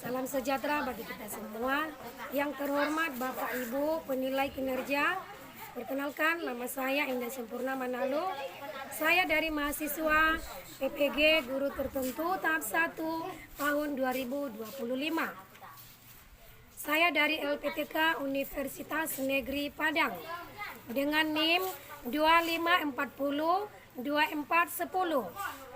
Salam sejahtera bagi kita semua. Yang terhormat Bapak Ibu penilai kinerja, perkenalkan nama saya Indah Sempurna Manalo. Saya dari mahasiswa PPG Guru Tertentu tahap 1 tahun 2025. Saya dari LPTK Universitas Negeri Padang dengan NIM 2540 2410.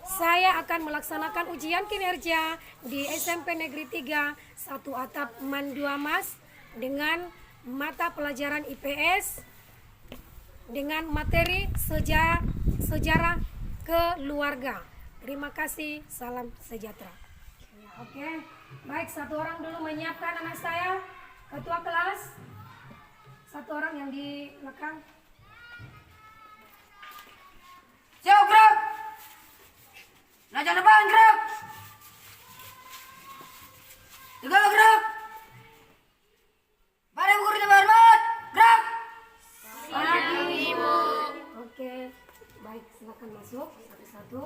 Saya akan melaksanakan ujian kinerja di SMP Negeri 3 1 Atap Mandua Mas dengan mata pelajaran IPS dengan materi sejarah keluarga. Terima kasih, salam sejahtera. Oke, baik, satu orang dulu menyiapkan anak saya, ketua kelas. Satu orang yang di belakang. Siap, gerak! Najak depan, gerak! Tegak, gerak! Badan guru kita berhormat, gerak! Pagi, Ibu. Oke, baik, silakan masuk satu-satu.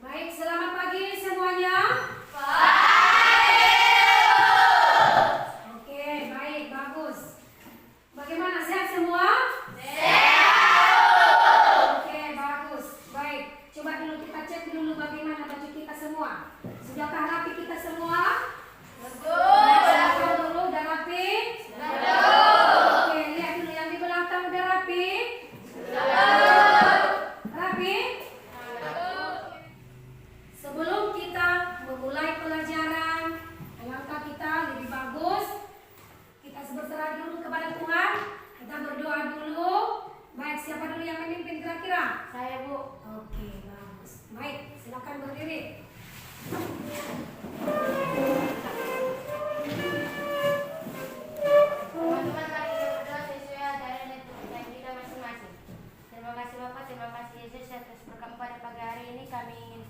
Baik, selamat pagi semuanya. Oke, baik, bagus. Bagaimana, sehat semua? Oke, bagus. Baik, coba dulu kita cek dulu bagaimana baju kita semua. Sudahkah rapi kita semua? Silakan dulu, udah rapi? Oke, lihat dulu yang di belakang udah rapi? Rapi? Sebelum kita memulai pelajaran, alangkah kita lebih bagus kita berserah dulu kepada Tuhan. Kita berdoa dulu. Baik, siapa dulu yang memimpin kira-kira? Saya, Bu. Oke, bagus. Baik, silakan berdiri. Teman-teman, mari kita berdoa sesuai ajaran dan kita masing-masing. Terima kasih Bapak, terima kasih Yesus atas berkat pada pagi hari ini kami ingin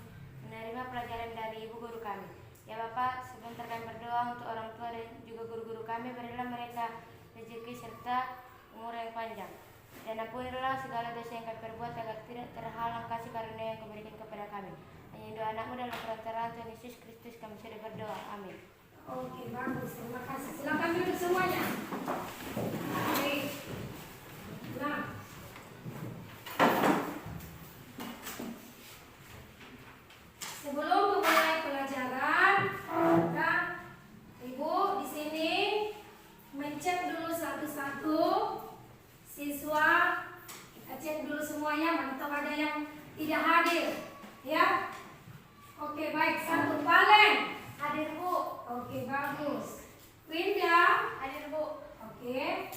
menerima pelajaran dari Ibu Guru kami. Ya Bapak, sebentar kami berdoa untuk orang tua dan juga guru-guru kami, berilah mereka rezeki serta umur yang panjang. Dan ampunilah segala dosa yang kami perbuat agar tidak terhalang kasih karunia yang kau berikan kepada kami. Hanya doa anakmu dalam perantaraan Tuhan Yesus Kristus kami sudah berdoa. Amin. Oke, bagus. Terima kasih. Silakan duduk semuanya. Baik. Nah, sebelum memulai pelajaran, nah, Ibu di sini mencek dulu satu-satu siswa. Kita cek dulu semuanya, mana tahu ada yang tidak hadir, ya. Oke, baik. Satu, Palen. Hadir Bu. Oke, bagus. Winda. Hadir Bu. Oke.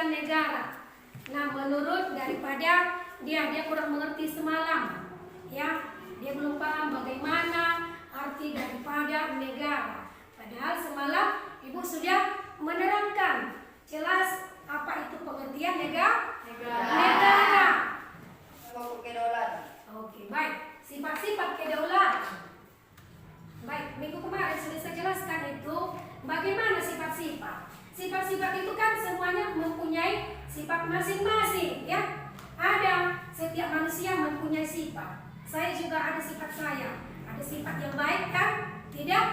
ujian negara. Nah, menurut daripada dia kurang mengerti semalam, ya, dia belum paham bagaimana arti daripada negara. Padahal semalam ibu sudah menerangkan jelas apa itu pengertian negara. Oke, baik. Sifat-sifat kedaulatan. Baik, minggu kemarin sudah saya jelaskan itu bagaimana sifat-sifat. Sifat-sifat itu kan semuanya mempunyai sifat masing-masing, ya. Ada, setiap manusia mempunyai sifat. Saya juga ada sifat saya. Ada sifat yang baik kan? Tidak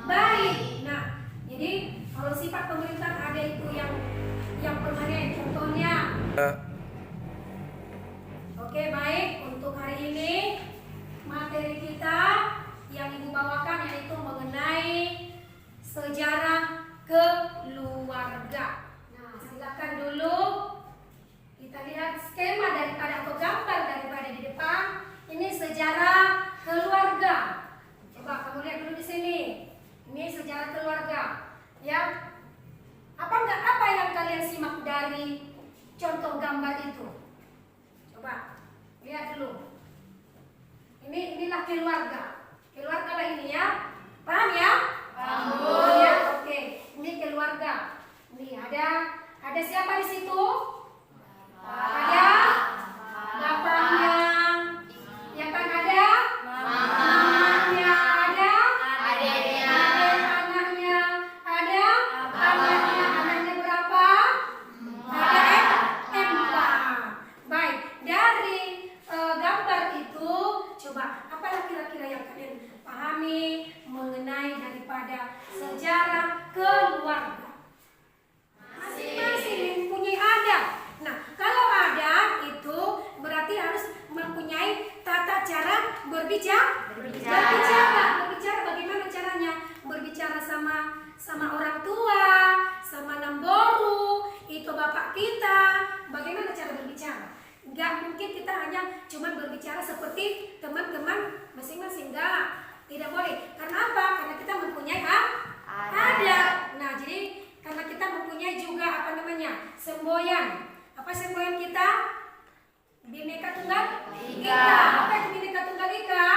baik. Nah, jadi kalau sifat pemerintah ada itu yang permanen. Contohnya. Oke, baik. Untuk hari ini materi kita yang ibu bawakan yaitu mengenai sejarah keluarga. Nah, silakan dulu kita lihat skema daripada atau gambar daripada di depan. Ini sejarah keluarga. Coba kamu lihat dulu di sini. Ini sejarah keluarga. Ya. Apa yang kalian simak dari contoh gambar itu? Coba lihat dulu. Inilah keluarga. Keluarga lah ini ya. Paham ya? Paham. Ya, oke. Ini keluarga. Nih ada siapa di situ? Ada bapaknya. Ya kan ada? Mamanya ada? Adiknya. Anaknya ada? Anaknya berapa? Ada empat. Baik, dari gambar itu coba apalah kira-kira yang kalian pahami mengenai daripada sejarah keluarga. Masing-masing mempunyai adat. Nah, kalau adat itu berarti harus mempunyai tata cara berbicara. Berbicara bagaimana caranya? Berbicara sama orang tua, sama namboru, itu bapak kita. Bagaimana cara berbicara? Gak mungkin kita hanya cuma berbicara seperti teman-teman masing-masing. Tidak boleh. Karena apa? Karena kita mempunyai adat. Nah, jadi karena kita mempunyai juga semboyan. Apa semboyan kita? Bhinneka Tunggal Ika. Apa itu Bhinneka Tunggal Ika?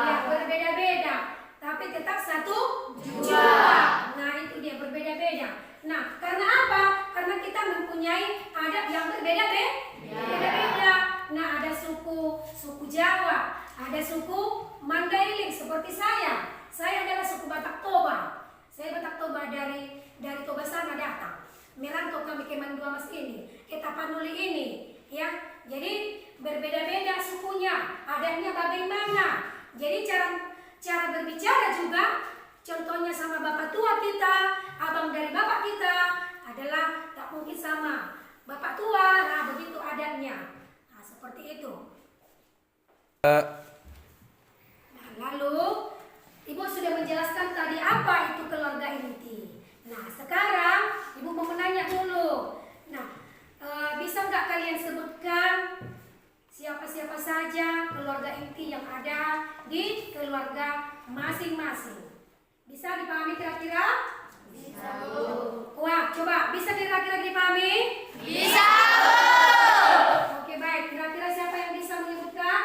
Ya, berbeda-beda, tapi tetap satu jua. Nah, itu dia berbeda-beda. Nah, karena apa? Karena kita mempunyai adat yang berbeda-beda. Nah, ada suku Jawa, ada suku Mandailing seperti saya. Saya adalah suku Batak Toba. Saya Batak Toba dari Toba sana datang. Merantau kami ke Manduamas ini, ke Tapanuli ini, ya. Jadi berbeda-beda sukunya, adatnya bagaimana. Jadi cara berbicara juga, contohnya sama bapak tua kita, abang dari bapak kita adalah tak mungkin sama bapak tua. Nah, begitu adatnya. Nah, seperti itu. Nah, lalu ibu sudah menjelaskan tadi apa itu keluarga inti. Nah, sekarang ibu mau menanya dulu. Nah, bisa nggak kalian sebutkan siapa-siapa saja keluarga inti yang ada di keluarga masing-masing? Bisa dipahami kira-kira? Bisa, Bu. Wah, coba bisa kira-kira dipahami? Bisa, Bu. Oke, baik. Kira-kira siapa yang bisa menyebutkan?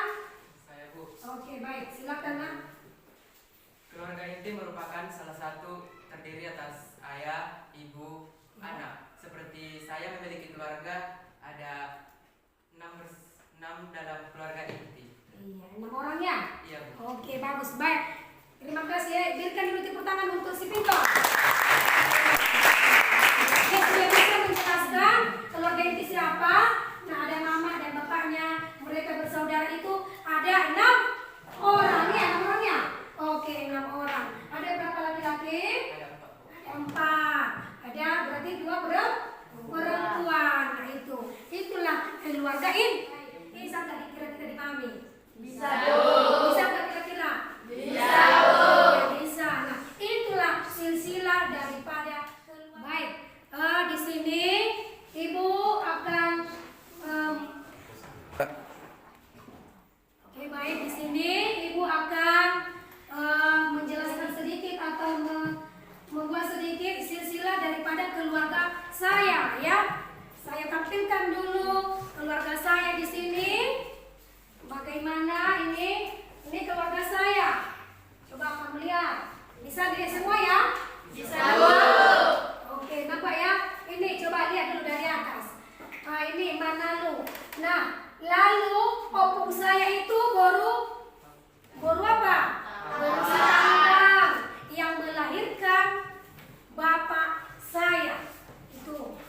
Saya, Bu. Oke, baik. Silakan, Nak. Keluarga inti merupakan salah satu terdiri atas ayah, ibu, anak. Seperti saya memiliki keluarga, ada 6 dalam keluarga inti. Iya, 6 orang ya? Iya, Bu. Oke, bagus. Baik. Terima kasih ya. Berikan dulu tepuk tangan untuk si Pinto. Dia sudah bisa menjelaskan keluarga inti siapa. Nah, ada mama dan bapaknya. Mereka bersaudara itu ada 6 orang ya, 6 orang ya? Oke, 6 orang. Ada berapa laki-laki? Ada 4, Bu. Ada 4. Ada berarti 2 perempuan. Nah, itulah keluarga inti. Bisa nggak kira-kira dipahami? Bisa, Bisa nggak kira-kira? Bisa, Ya, bisa. Nah, itulah silsilah daripada keluarga. Baik. Di sini ibu akan Oke, baik. Di sini ibu akan menjelaskan sedikit atau membuat sedikit silsilah daripada keluarga saya ya. Saya tampilkan dulu keluarga saya di sini. Bagaimana ini? Ini keluarga saya. Coba kamu lihat. Bisa dilihat semua ya? Bisa. Oke, nampak ya? Ini coba lihat dulu dari atas. Nah, ini Manalu. Nah, lalu opung saya itu boru apa? Boru Sitanggang yang melahirkan bapak saya. Itu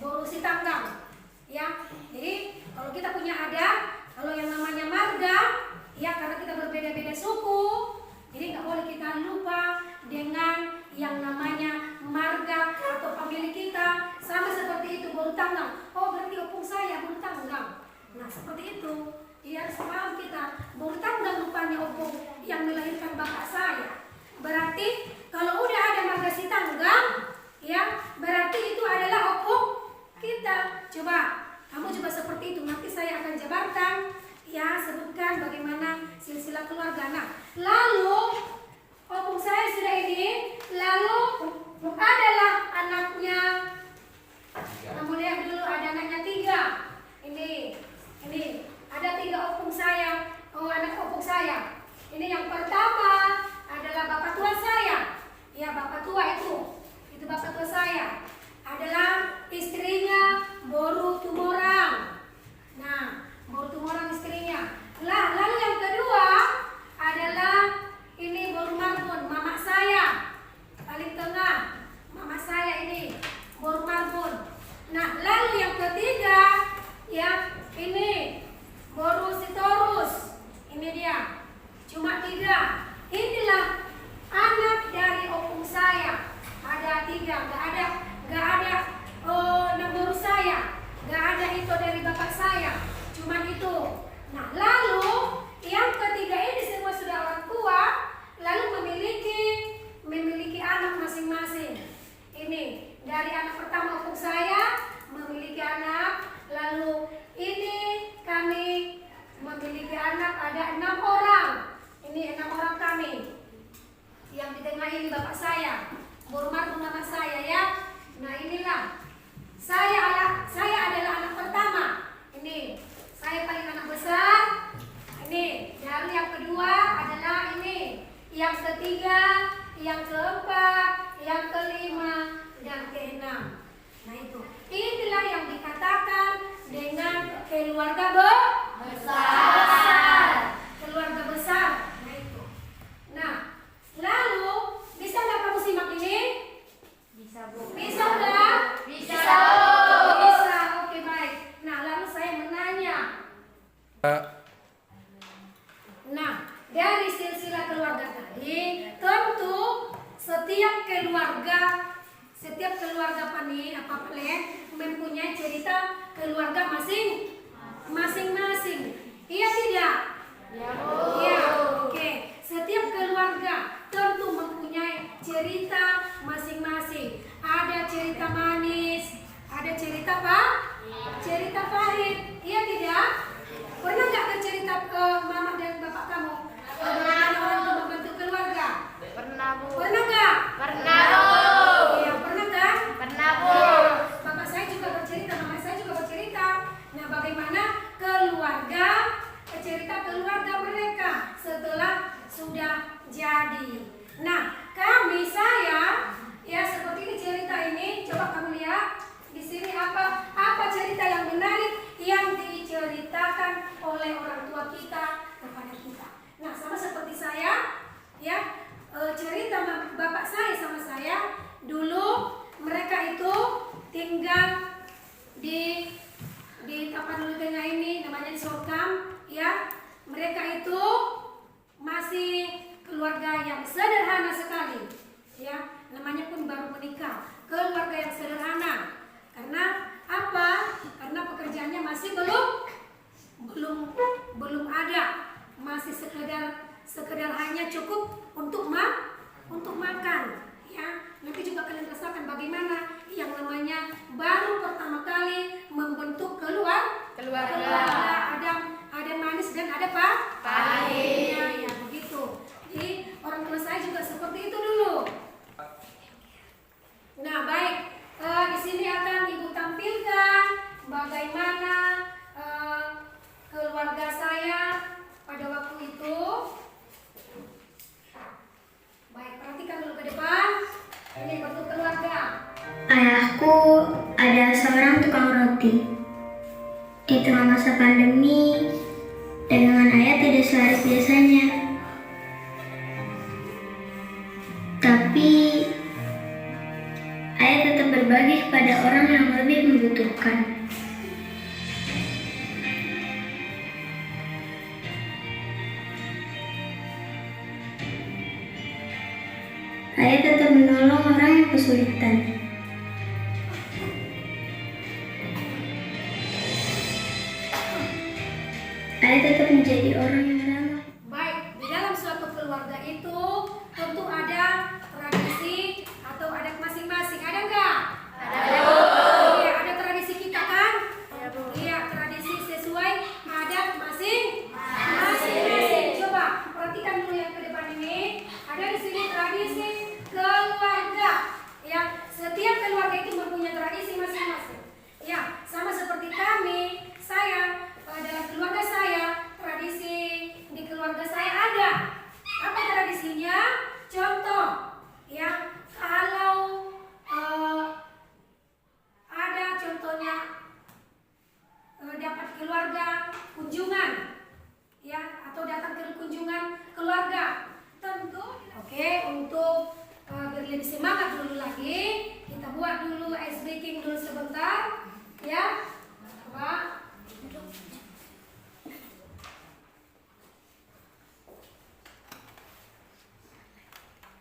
boru Sitanggang. Ya, jadi kalau kita punya adat, kalau yang namanya marga, ya karena kita berbeda-beda suku, jadi nggak boleh kita lupa dengan yang namanya marga atau pemilik kita. Sama seperti itu boru Tanggang. Oh berarti opung saya boru Tanggang. Nah seperti itu. Ya harus paham kita. Boru Tanggang rupanya opung yang melahirkan bapak saya. Berarti kalau udah ada marga Sitanggang, ya berarti itu adalah opung kita. Coba kamu coba seperti itu. Nanti saya akan jabarkan. Ya sebutkan bagaimana silsilah keluarga. Nah lalu opung saya sudah ini. Lalu adalah anaknya. Kamu lihat dulu ada anaknya 3. Ini ada 3 opung saya. Oh anak opung saya. Ini yang pertama adalah bapak tua saya. Ya bapak tua itu bapak tua saya. Adalah istrinya Boru Tumorang. Nah Boru Tumorang istrinya. Lalu yang kedua adalah ini Boru Marbun, mama saya. Paling tengah mama saya ini Boru Marbun. Nah lalu yang ketiga ya ini Boru Sitorus. Ini dia. Cuma 3. Inilah anak dari opung saya. Ada 3. Gak ada boru saya. Gak ada itu dari bapak saya. Cuma itu. Nah lalu yang ketiga ini semua sudah orang tua. Lalu memiliki anak masing-masing. Ini dari anak pertama opung saya memiliki anak. Lalu ini kami memiliki anak ada 6 orang. Ini 6 orang kami. Yang di tengah ini bapak saya, Boru Marbun mama saya ya. Nah inilah saya adalah anak pertama. Ini saya paling anak besar. Ini dari yang kedua adalah ini, yang ketiga, yang keempat, yang kelima dan keenam. Nah itu. Inilah yang dikatakan dengan keluarga besar. Keluarga besar. Nah itu. Nah, lalu bisa nggak kamu simak ini? Bisa Bu. Bisa nggak? Bisa. Bisa. Oke baik. Nah, lalu saya menanya. Nah, dari silsilah keluarga tadi, tentu setiap keluarga mempunyai cerita keluarga masing-masing. Iya tidak? Ya Bu. Iya, oke. Setiap keluarga tentu mempunyai cerita masing-masing. Ada cerita manis, ada cerita apa? Cerita pahit. Iya tidak? Pernah nggak cerita ke mama dan bapak kamu? Bagaimana orang itu membentuk keluarga? Pernah Bu. Pernah nggak? Pernah Bu. Iya, pernah kan? Pernah Bu. Bapak saya juga bercerita, mama saya juga bercerita. Nah, bagaimana cerita keluarga mereka setelah sudah jadi. Nah, saya ya seperti ini cerita ini. Coba kamu lihat di sini apa cerita yang menarik yang diceritakan oleh orang tua kita kepada kita. Nah, sama seperti saya ya cerita bapak saya sama saya. Ayahku adalah seorang tukang roti. Di tengah masa pandemi, dagangan ayah tidak selaras biasanya. Tapi, ayah tetap berbagi kepada orang yang lebih membutuhkan. Ayah tetap menolong orang yang kesulitan. Ayah tetap menjadi orang yang ramah. Baik, di dalam suatu keluarga itu tentu ada tradisi atau adat masing-masing. Ada nggak? Ada. Iya, ada tradisi kita kan? Iya, tradisi sesuai adat masing-masing. Coba perhatikan dulu yang ke depan ini. Ada di sini tradisi keluarga. Ya, setiap keluarga itu mempunyai tradisi masing-masing. Ya, sama seperti kami, saya dalam keluarga saya, tradisi di keluarga saya ada. Apa tradisinya? Contoh, ya, kalau ada contohnya dapat keluarga kunjungan, ya, atau datang ke kunjungan keluarga, tentu, oke, untuk biar lebih semangat dulu lagi, kita buat dulu ice breaking dulu sebentar, ya, coba.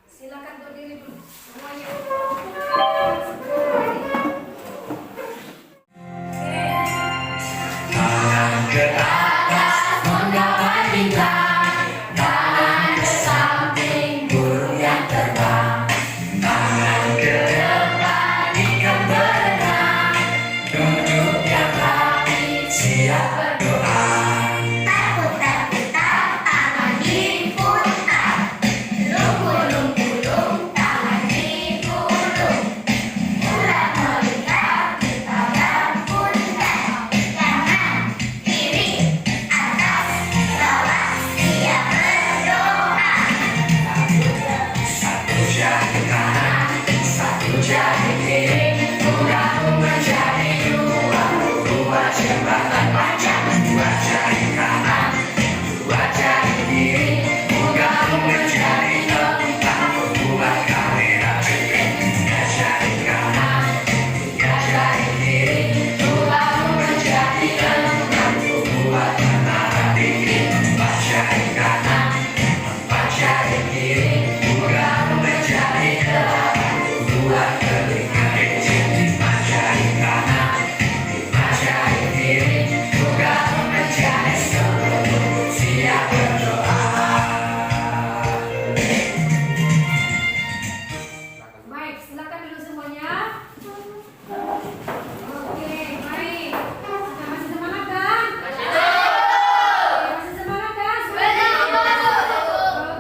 Silakan berdiri dulu semuanya. Tangan ke atas menggapai bintang, tangan ke samping burung yang terbang, tangan ke depan ikan berenang, duduk yang rapi siap berdoa. Putar-putar tangan diputar, lumpuh-lumpuh tangan digulung, ulang melingkar kita berputar, kanan kiri atas bawah siap berdoa. Satu jari kanan, satu jari kiri, punggung menjadi dua, dua jembatan panjang, dua jari kanan, dua jari kiri, punggung menjadi empat, buat kamera jepit, tiga jari kanan, tiga jari kiri, punggung menjadi enam, buat menara dikit, empat jari kanan, empat jari kiri, punggung menjadi delapan, buat telinga kecil, lima jari kanan, lima jari kiri, punggung menjadi 10, siap berdoa. Baik, silakan dulu semuanya. Oke, baik. Sudah masih semangat kan? Masih semangat kan?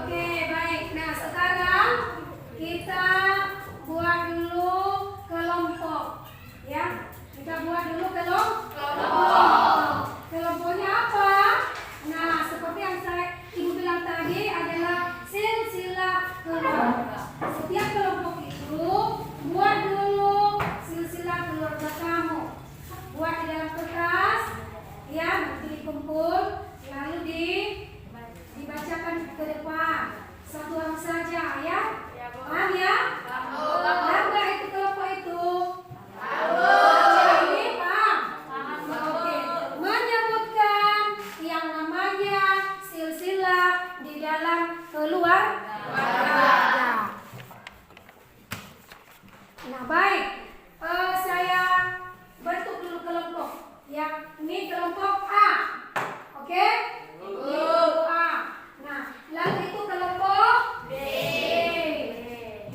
Oke, baik. Nah, sekarang kita buat dulu kelompok. Ya, kita buat dulu kelompok. Kelompoknya apa? Nah, seperti yang Ibu bilang tadi adalah silsilah keluarga. Setiap kelompok itu buat dulu silsilah keluarga kamu. Buat di dalam kertas, ya, nanti dikumpul, lalu dibacakan ke depan. Satu orang saja, ya. Paham ya? Paham nggak itu kelompok itu? Ini paham? Oke. Menyebutkan yang namanya silsilah di dalam keluarga. Nah, baik. Saya bentuk dulu kelompok. Yang ini kelompok A. Oke? Kelompok A. Nah, lalu itu kelompok B.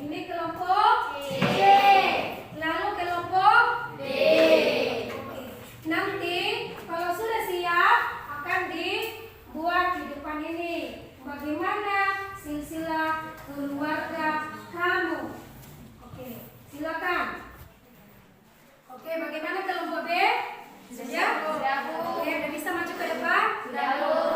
Ini kelompok C. Lalu kelompok D. Oke. Nanti kalau sudah siap akan dibuat di depan ini. Bagaimana silsilah keluarga kamu? Oke, silakan. Oke, bagaimana kelompok B? Sudah? Oke, udah bisa maju ke depan? Sudah.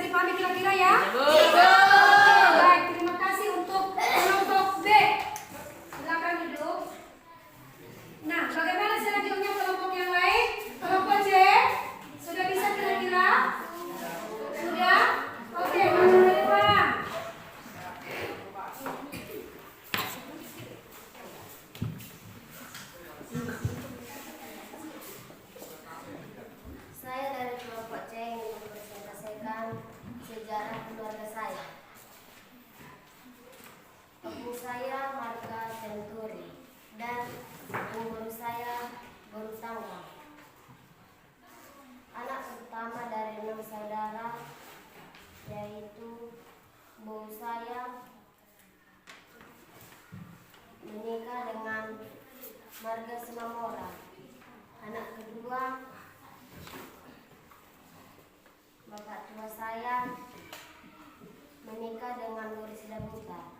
dipahami kira-kira ya? Baik, terima kasih untuk kelompok B. Silakan duduk. Nah, bagaimana selanjutnya kelompok yang lain? Kelompok C sudah bisa kira-kira? Sudah? Oke, maju ke depan. Saya dari kelompok C ingin mempresentasikan sejarah keluarga saya. Ibu saya marga Senturi dan guru saya guru tangga. Anak pertama dari 6 saudara, yaitu ibu saya menikah dengan marga Semamora. Anak kedua, bapak tua saya menikah dengan Guru Sidabuta.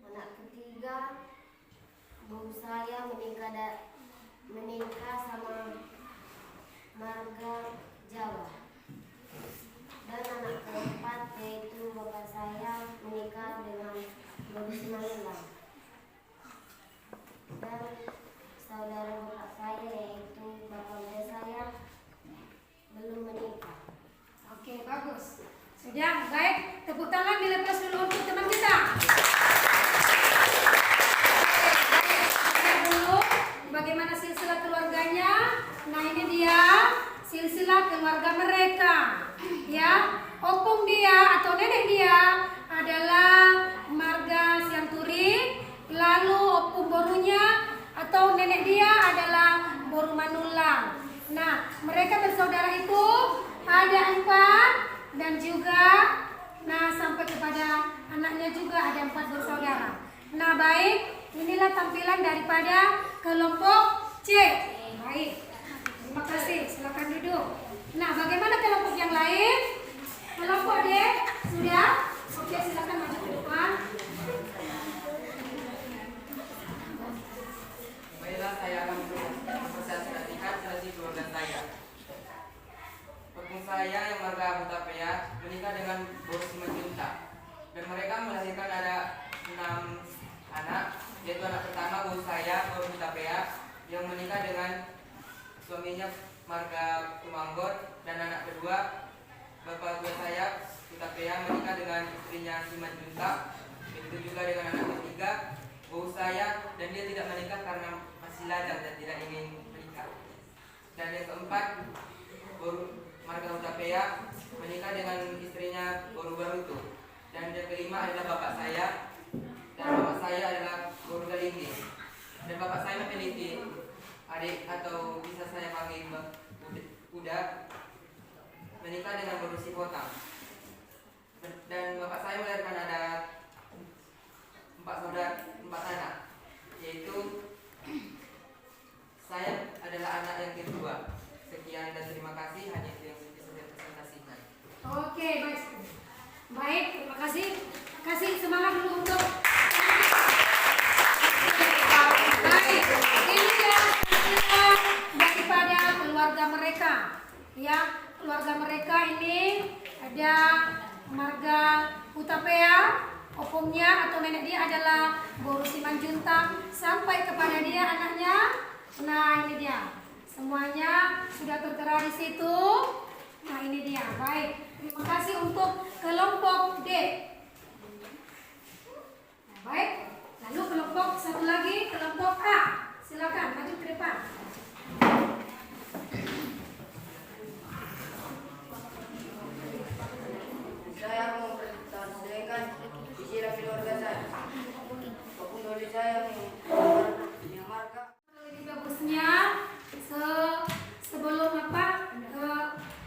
Anak ketiga, ibu saya menikah sama marga Jawa. Dan anak keempat yaitu bapak saya menikah dengan Guru Simanulang. Dan saudara bapak saya yaitu bapak muda saya belum menikah. Oke, bagus. Sudah, baik. Tepuk tangan dilepas dulu untuk teman kita. Lihat dulu bagaimana silsilah keluarganya. Nah, ini dia silsilah keluarga mereka. Ya, opung dia atau nenek dia adalah marga Sianturi, lalu opung borunya atau nenek dia adalah Boru Manulang. Nah, mereka bersaudara itu ada 4 dan juga sampai kepada anaknya juga ada 4 bersaudara. Nah, baik, inilah tampilan daripada kelompok C. Baik, terima kasih, silakan duduk. Nah, bagaimana kelompok yang lain? Kelompok D sudah? Oke, silakan maju ke depan. Baiklah, saya akan mempresentasikan tradisi keluarga saya. Opung saya yang marga Hutapea menikah dengan Boru Simanjunta, dan mereka melahirkan ada 6 anak, yaitu anak pertama Boru saya Boru Hutapea yang menikah dengan suaminya marga Tumanggor, dan anak kedua bapak tua saya Hutapea menikah dengan istrinya Simanjunta. Begitu juga dengan anak ketiga Boru saya, dan dia tidak menikah karena masih lajang dan tidak ingin menikah. Dan yang keempat, Boru marga Hutapea menikah dengan istrinya Boru Barutu. Dan yang kelima adalah bapak saya, dan bapak saya adalah Boru Galinggi. Dan bapak saya memiliki adik atau bisa saya panggil Uda, menikah dengan Boru Sipotang. Dan bapak saya melahirkan ada 4 anak, yaitu saya adalah anak yang kedua. Sekian dan terima kasih, hanya itu yang bisa saya presentasikan. Oke, baik. Baik, terima kasih. Kasih semangat dulu untuk baik. Ini ya daripada keluarga mereka. Ya, keluarga mereka ini ada marga Hutapea, opungnya atau nenek dia adalah Boru Simanjunta, sampai kepada dia anaknya. Nah, ini dia. Semuanya sudah tertera di situ. Nah, ini dia. Baik. Terima kasih untuk kelompok D. Nah, baik. Lalu kelompok satu lagi, kelompok A. Silakan maju ke depan. Saya mau presentasikan istilah keluarga saya. Opung dari saya yang marga. Lebih bagusnya sebelum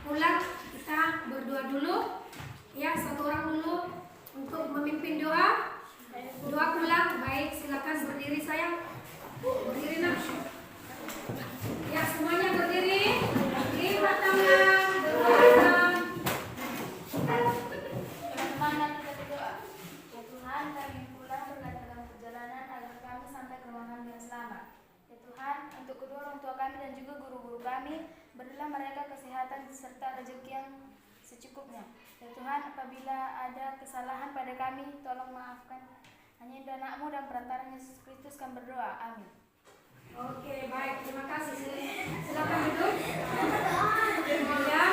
pulang kita berdoa dulu ya, satu orang dulu untuk memimpin doa pulang. Baik, silakan berdiri sayang, berdiri nak ya, semuanya berdiri, lipat tangan, berdoa. Tuhan, kami pulang berkat dalam perjalanan agar kami sampai ke ruangan dengan selamat. Ya Tuhan, untuk kedua orang tua kami dan juga guru-guru kami, berilah mereka kesehatan serta rezeki yang secukupnya. Ya Tuhan, apabila ada kesalahan pada kami, tolong maafkan. Hanya itu anakmu dan perantaranya Yesus Kristus kami berdoa. Amin. Oke, baik. Terima kasih. Silakan duduk. Ya.